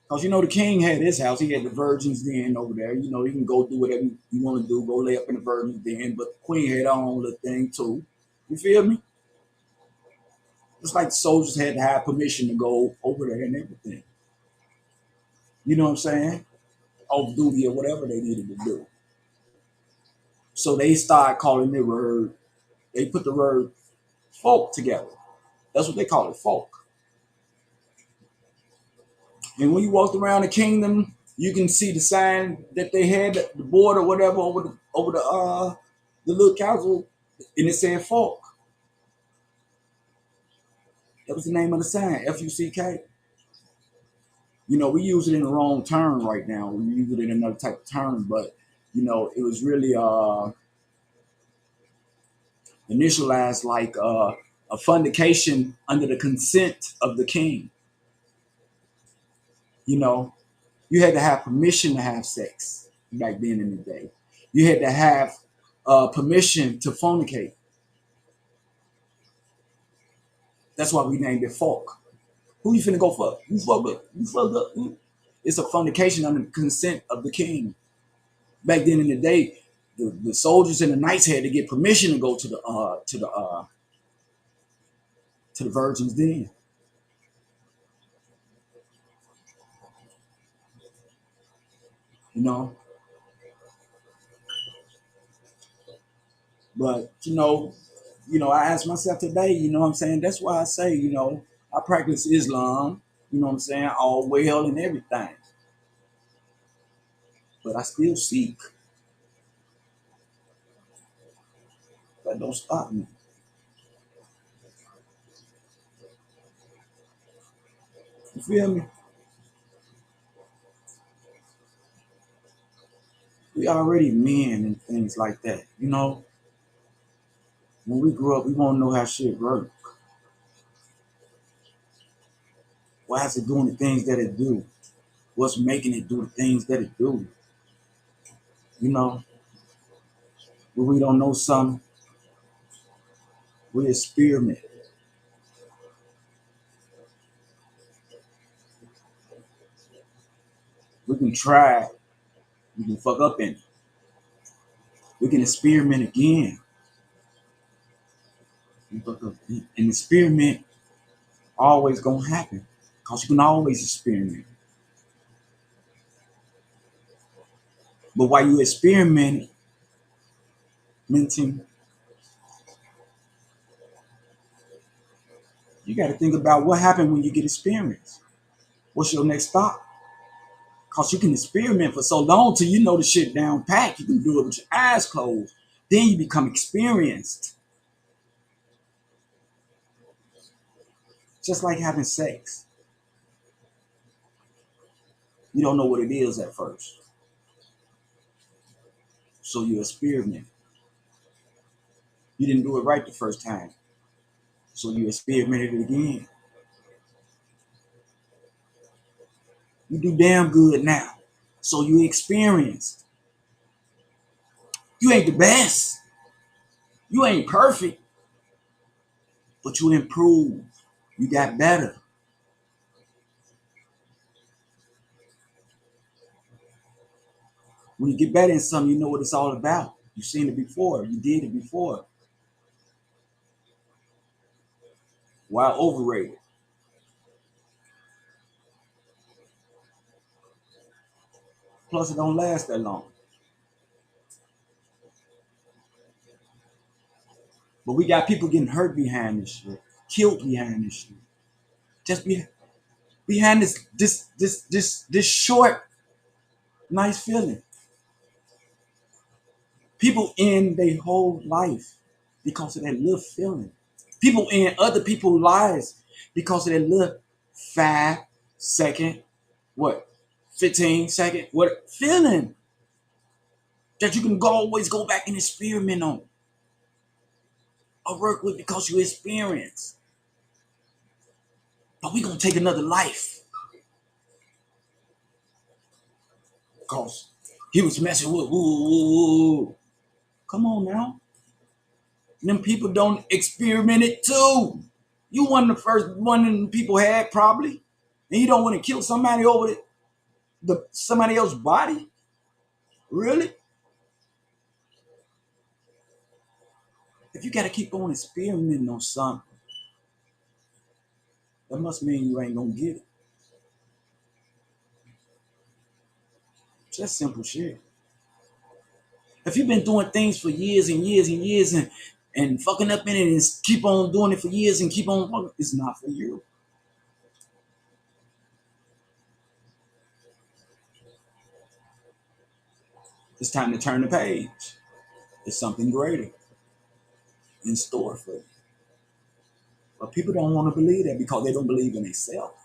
Because you know the king had his house. He had the virgins den over there. You know, you can go do whatever you want to do. Go lay up in the virgins den. But the queen had her own little thing too. You feel me? It's like the soldiers had to have permission to go over there and everything. You know what I'm saying? Off duty or whatever they needed to do. So they started calling the word, they put the word folk together. That's what they call it, folk. And when you walked around the kingdom, you can see the sign that they had, the board or whatever over the little castle, and it said folk. That was the name of the sign, FUCK. You know, we use it in the wrong term right now. We use it in another type of term, but you know, it was really initialized like a fundication under the consent of the king. You know, you had to have permission to have sex back then in the day. You had to have permission to fornicate. That's why we named it folk. Who you finna go fuck? You fucked up. You fucked up. It's a fornication under the consent of the king. Back then in the day, the soldiers and the knights had to get permission to go to the virgins den. You know, but I asked myself today. You know what I'm saying? That's why I say, I practice Islam. You know what I'm saying? All well and everything. But I still seek. That don't stop me. You feel me? We already men and things like that. You know, when we grew up, we want to know how shit work. Why is it doing the things that it do? What's making it do the things that it do? You know, when we don't know something, we experiment. We can try, we can fuck up in it. We can experiment again. We fuck up. And experiment always gonna happen. Cause you can always experiment. But while you experimenting, you gotta think about what happened when you get experience. What's your next stop? Cause you can experiment for so long till you know the shit down pat. You can do it with your eyes closed. Then you become experienced. Just like having sex. You don't know what it is at first. So you experiment. You didn't do it right the first time. So you experimented it again. You do damn good now. So you experienced. You ain't the best. You ain't perfect. But you improved. You got better. When you get better in something, you know what it's all about. You've seen it before. You did it before. Why overrated? Plus, it don't last that long. But we got people getting hurt behind this shit, killed behind this shit. Just behind this short, nice feeling. People end their whole life because of that little feeling. People end other people's lives because of that little 5 second, what, 15 second, what feeling that you can always go back and experiment on or work with because you experience. But we gonna take another life because he was messing with woo. Come on now. Them people don't experiment it too. You one of the first one them people had probably. And you don't want to kill somebody over the somebody else's body? Really? If you gotta keep on experimenting on something, that must mean you ain't gonna get it. Just simple shit. If you've been doing things for years and years and years and fucking up in it and keep on doing it for years and keep on fucking, it's not for you. It's time to turn the page. There's something greater in store for you. But people don't want to believe that because they don't believe in themselves.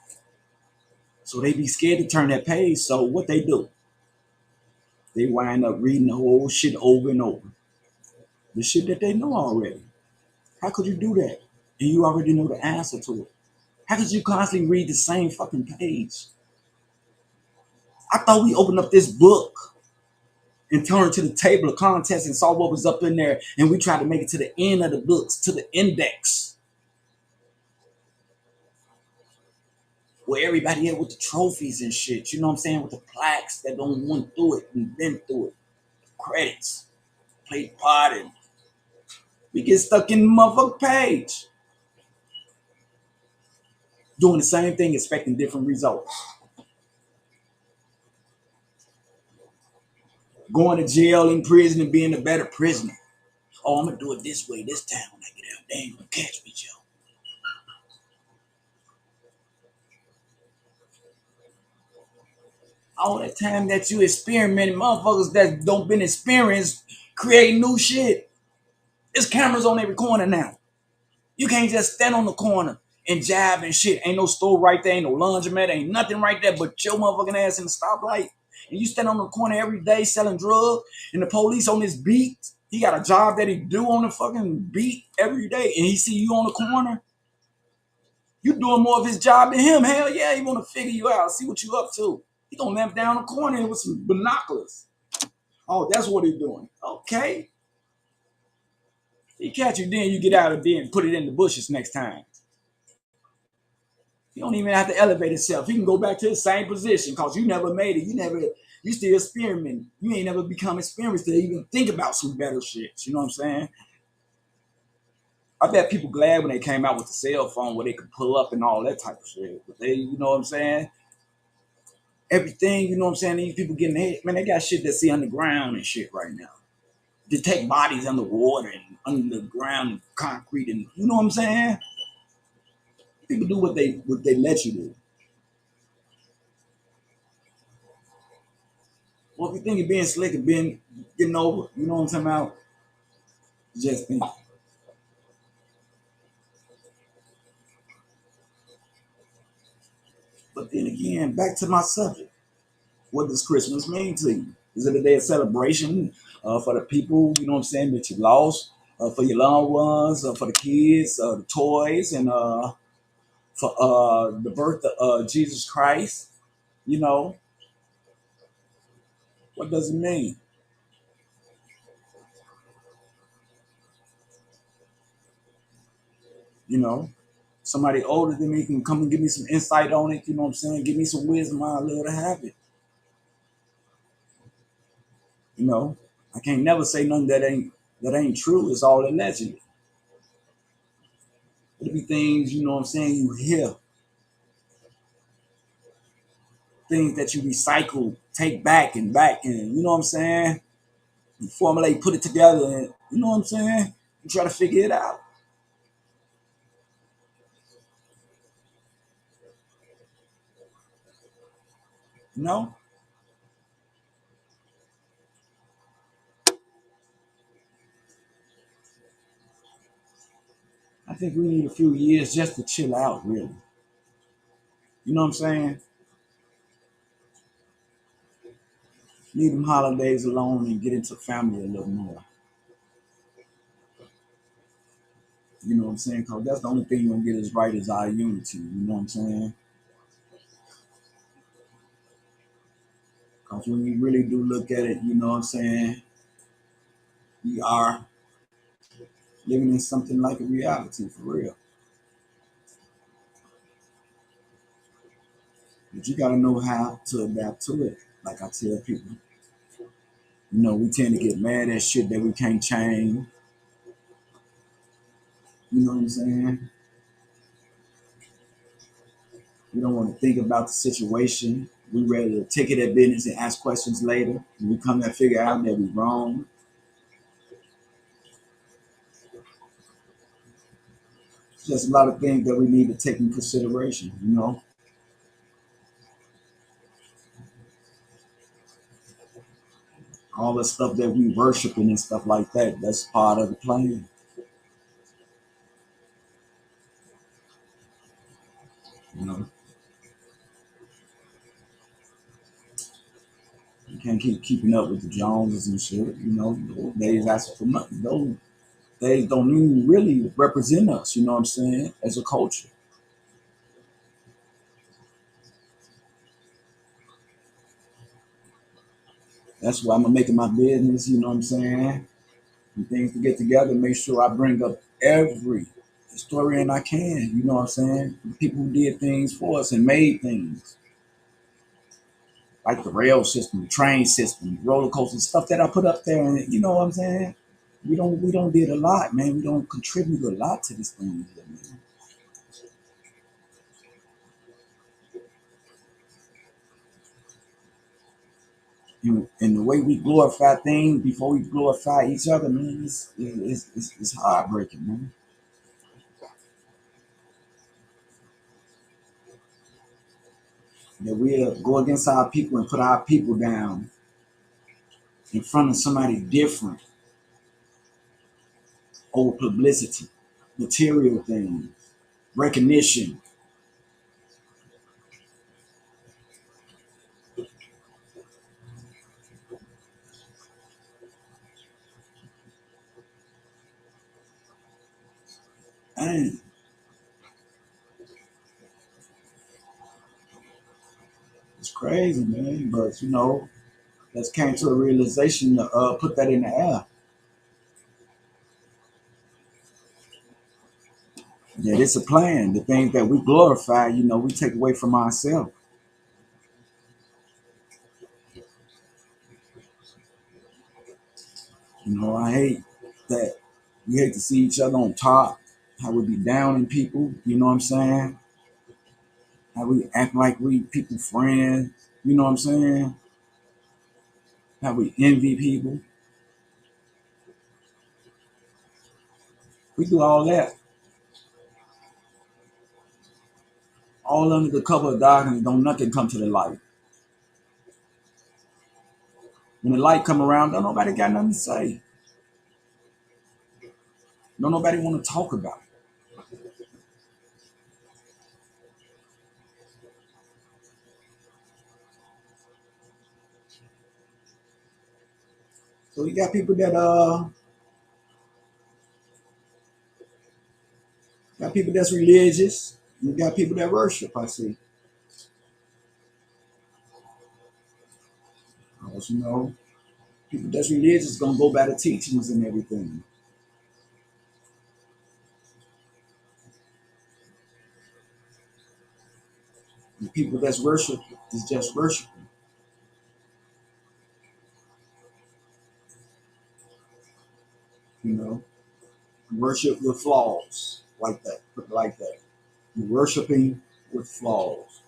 So they be scared to turn that page. So what they do? They wind up reading the whole shit over and over. The shit that they know already. How could you do that? And you already know the answer to it. How could you constantly read the same fucking page? I thought we opened up this book and turned to the table of contents and saw what was up in there, and we tried to make it to the end of the books, to the index, where everybody had with the trophies and shit. You know what I'm saying? With the plaques that don't went through it and been through it, credits, played part, and we get stuck in the motherfucking page, doing the same thing, expecting different results. Going to jail in prison and being a better prisoner. Oh, I'm gonna do it this way this time when I get out. They ain't gonna catch me, Joe. All that time that you experimenting, motherfuckers that don't been experienced creating new shit. There's cameras on every corner now. You can't just stand on the corner and jab and shit. Ain't no store right there, ain't no laundromat, ain't nothing right there but your motherfucking ass in the stoplight. And you stand on the corner every day selling drugs, and the police on this beat. He got a job that he do on the fucking beat every day, and he see you on the corner. You doing more of his job than him. Hell yeah, he want to figure you out, see what you up to. He gonna lamp down the corner with some binoculars. Oh, that's what he doing. Okay. He catch you, then you get out of there and put it in the bushes next time. You don't even have to elevate himself. He can go back to the same position because you never made it. You still experimenting. You ain't never become experienced to even think about some better shit. You know what I'm saying? I bet people glad when they came out with the cell phone where they could pull up and all that type of shit. But they, you know what I'm saying? Everything, you know what I'm saying? These people getting hit. Man, they got shit that see underground and shit right now. Detect bodies underwater and underground and concrete and you know what I'm saying? People do what they let you do. Well, if you think you're being slick and being getting over, you know what I'm talking about? Just think. But then again, back to my subject. What does Christmas mean to you? Is it a day of celebration for the people, you know what I'm saying, that you lost, for your loved ones, for the kids, the toys, and for the birth of Jesus Christ? You know, what does it mean? You know, somebody older than me can come and give me some insight on it. You know what I'm saying? Give me some wisdom. I'd love to have it. You know, I can't never say nothing that ain't true. It's all allegedly. It'll be things, you know what I'm saying, you hear. Things that you recycle, take back and you know what I'm saying? You formulate, put it together and you know what I'm saying? You try to figure it out. You know? I think we need a few years just to chill out, really. You know what I'm saying? Leave them holidays alone and get into family a little more. You know what I'm saying? Because that's the only thing you're going to get us right is our unity. You know what I'm saying? Because when you really do look at it, you know what I'm saying? We are living in something like a reality for real. But you got to know how to adapt to it. Like I tell people, you know, we tend to get mad at shit that we can't change. You know what I'm saying? We don't want to think about the situation. We ready to take it at business and ask questions later. And we come to figure out that we're wrong. It's just a lot of things that we need to take in consideration, you know? All the stuff that we worshiping and stuff like that, that's part of the plan. You know, you can't keep keeping up with the Joneses and shit. You know, those days asking for money. Those days don't even really represent us. You know what I'm saying? As a culture. That's why I'm gonna make it my business. You know what I'm saying? And things to get together. Make sure I bring up every historian I can. You know what I'm saying? People who did things for us and made things like the rail system, the train system, roller coasters, stuff that I put up there. And you know what I'm saying? We don't did a lot, man. We don't contribute a lot to this thing, man. And the way we glorify things before we glorify each other, man, it's heartbreaking, man. that we'll go against our people and put our people down in front of somebody different over publicity, material things, recognition. And it's crazy, man. But let's came to a realization to put that in the air. That it's a plan. The things that we glorify, we take away from ourselves. I hate that we hate to see each other on top, how we be downing people, you know what I'm saying? How we act like we people friends, you know what I'm saying? How we envy people. We do all that. All under the cover of darkness, don't nothing come to the light. When the light come around, don't nobody got nothing to say. Don't nobody want to talk about it. So you got people that got people that's religious. You got people that worship, I see. Because, people that's religious gonna go by the teachings and everything. The people that's worship is just worshiping. You know, worship with flaws, like that, like that. Worshiping with flaws.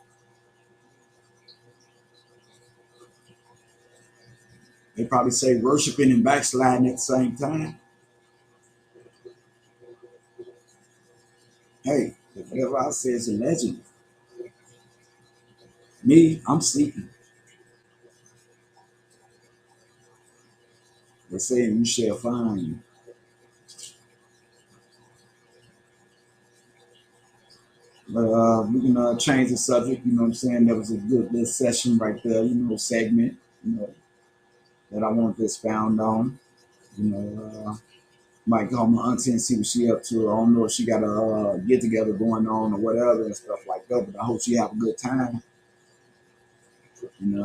They probably say worshiping and backsliding at the same time. Hey, whatever I say is a legend. Me, I'm seeking. They say you shall find. But we can change the subject. You know what I'm saying? That was a good little session right there. Segment. That I wanted to expound on. Might call my auntie and see what she up to. I don't know if she got a get together going on or whatever and stuff like that. But I hope she have a good time. And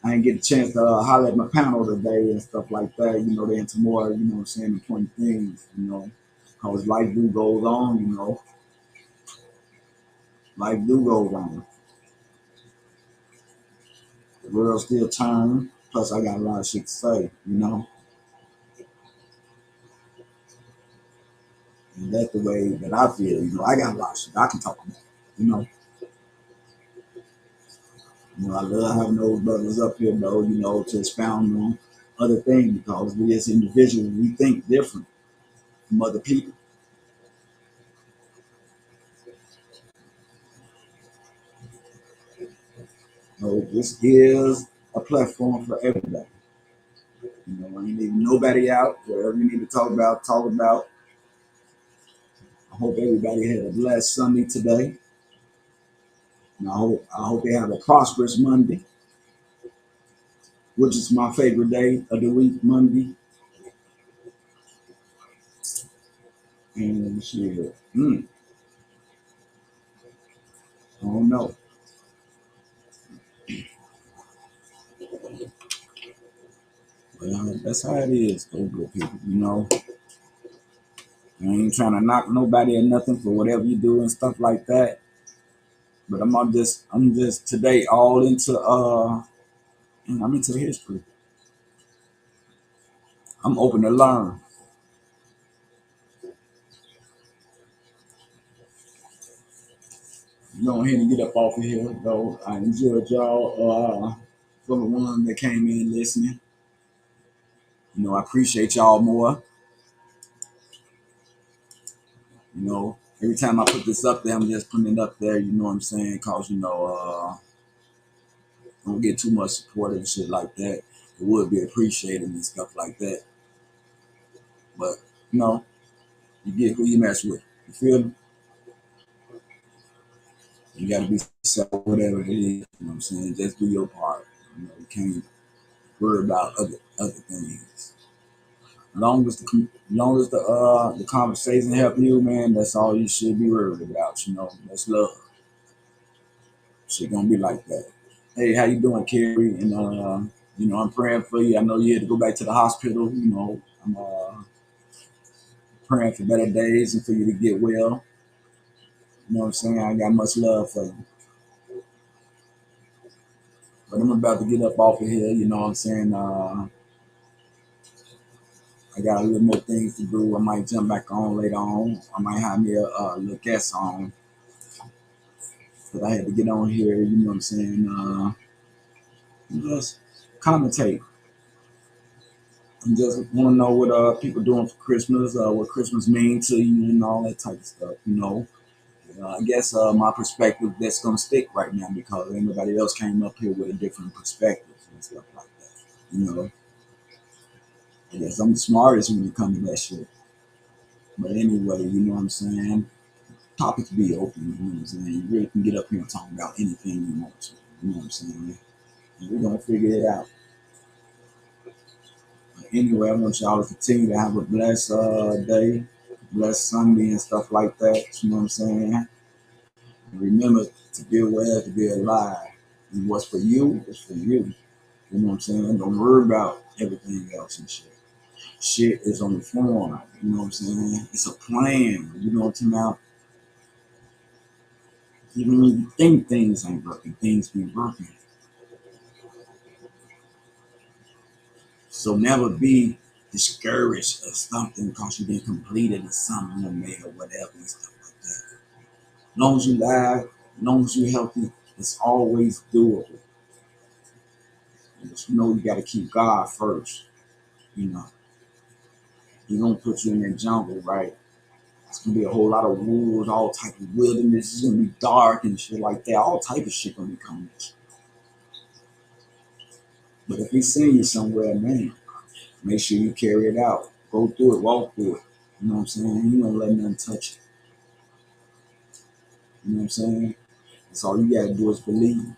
I didn't get a chance to holler at my panel today and stuff like that. They into more, what I'm saying, important things. Because life do goes on. Life do goes on. The world still turns. Plus, I got a lot of shit to say. And that's the way that I feel. I got a lot of shit I can talk about. I love having those brothers up here, though, to expound on other things because we as individuals, we think different from other people. This is a platform for everybody. I ain't leaving nobody out. Whatever you need to talk about, talk about. I hope everybody had a blessed Sunday today. And I hope they have a prosperous Monday, which is my favorite day of the week, Monday. And shit, I don't know. Well, that's how it is, though, good people. I ain't trying to knock nobody or nothing for whatever you do and stuff like that. But I'm just today all into I'm into history. I'm open to learn. Go ahead and get up off of here, though. I enjoyed y'all. For the ones that came in listening, I appreciate y'all more. every time I put this up there, I'm just putting it up there, you know what I'm saying? Cause I don't get too much support and shit like that. It would be appreciated and stuff like that. But you get who you mess with. You feel me? You gotta be self whatever it is, you know what I'm saying? Just do your part. You can't worry about other things. Long as the conversation help you, man, that's all you should be worried about, That's love. Shit gonna be like that. Hey, how you doing, Carrie? And I'm praying for you. I know you had to go back to the hospital, I'm praying for better days and for you to get well. You know what I'm saying? I got much love for you. But I'm about to get up off of here, you know what I'm saying? I got a little more things to do. I might jump back on later on. I might have me a little guest on. But I had to get on here, you know what I'm saying? Just commentate. And just want to know what people doing for Christmas, what Christmas means to you and all that type of stuff, I guess my perspective that's gonna stick right now because everybody else came up here with a different perspective and stuff like that. I guess I'm the smartest when it comes to that shit. But anyway, you know what I'm saying? Topics be open, you know what I'm saying? You really can get up here and talk about anything you want to, you know what I'm saying? And we're gonna figure it out. But anyway, I want y'all to continue to have a blessed day, blessed Sunday and stuff like that, you know what I'm saying? And remember to be aware, to be alive. And what's for you is for you. You know what I'm saying? Don't worry about everything else and shit. Shit is on the form, you know what I'm saying? It's a plan, you know what I'm saying? Even when you think things ain't working, things be working. So never be discouraged of something because you didn't complete it or something you made or whatever and stuff like that. As long as you live, as long as you're healthy, it's always doable. And just you got to keep God first, He's going to put you in that jungle, right? It's going to be a whole lot of wolves, all type of wilderness. It's going to be dark and shit like that. All type of shit going to be coming at you. But if He's sending you somewhere, man, make sure you carry it out. Go through it, walk through it. You know what I'm saying? You don't let nothing touch you. You know what I'm saying? That's all you got to do is believe.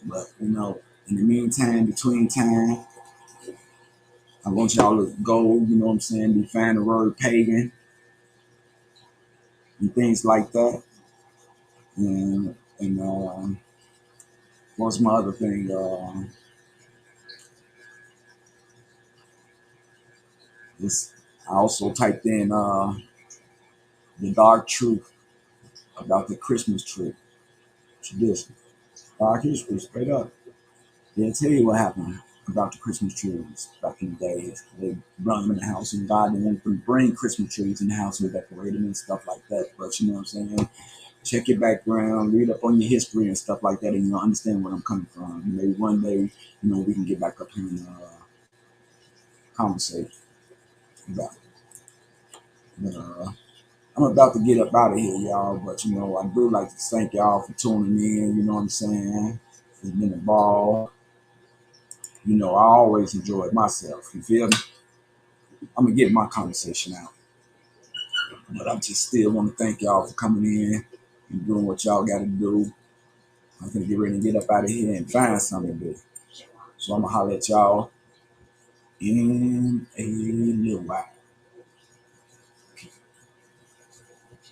But, in the meantime, between time, I want y'all to go, you know what I'm saying, define the word pagan and things like that. And what's my other thing? I also typed in the dark truth about the Christmas tree tradition. Dark history, straight up. They'll tell you what happened about the Christmas trees back in the days. They brought them in the house, and God didn't want them to bring Christmas trees in the house and decorate them and stuff like that. But you know what I'm saying? Check your background, read up on your history and stuff like that, and you'll understand where I'm coming from. Maybe one day, we can get back up here and conversate about it. But, I'm about to get up out of here, y'all. But I do like to thank y'all for tuning in. You know what I'm saying? It's been a ball. I always enjoy it myself. You feel me? I'm gonna get my conversation out. But I just still want to thank y'all for coming in and doing what y'all got to do. I'm gonna get ready to get up out of here and find something to do. So I'm gonna holler at y'all in a little while.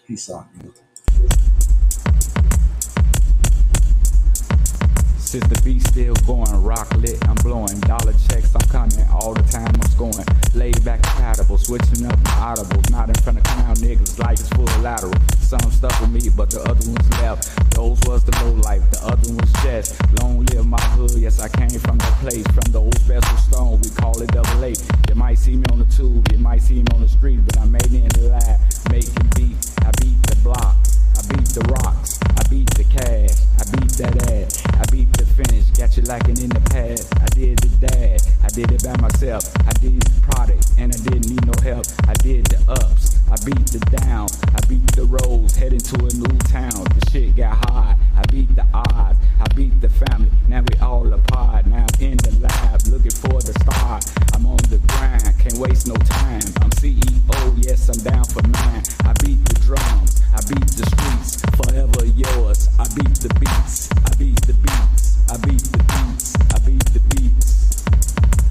Peace out, man. Since the beat still going, rock lit, I'm blowing dollar checks, I'm coming all the time, I'm scoring. Laid back compatible, switching up my audibles, not in front of clown niggas like it's full lateral. Some stuck with me, but the other ones left. Those was the low life, the other ones just. Long live my hood, yes I came from that place, from the old special stone, we call it double A. You might see me on the tube, you might see me on the street, but I made it in the lab, making beats, I beat the block. I beat the rocks, I beat the cash, I beat that ass, I beat the finish, got you lacking in the past. I did the dash, I did it by myself, I did the product, and I didn't need no help. I did the ups, heading to a new town. The shit got hard. I beat the odds. I beat the family. Now we all apart. Now I'm in the lab looking for the star. I'm on the grind. Can't waste no time. I'm CEO. Yes, I'm down for mine. I beat the drums. I beat the streets. Forever yours. I beat the beats. I beat the beats.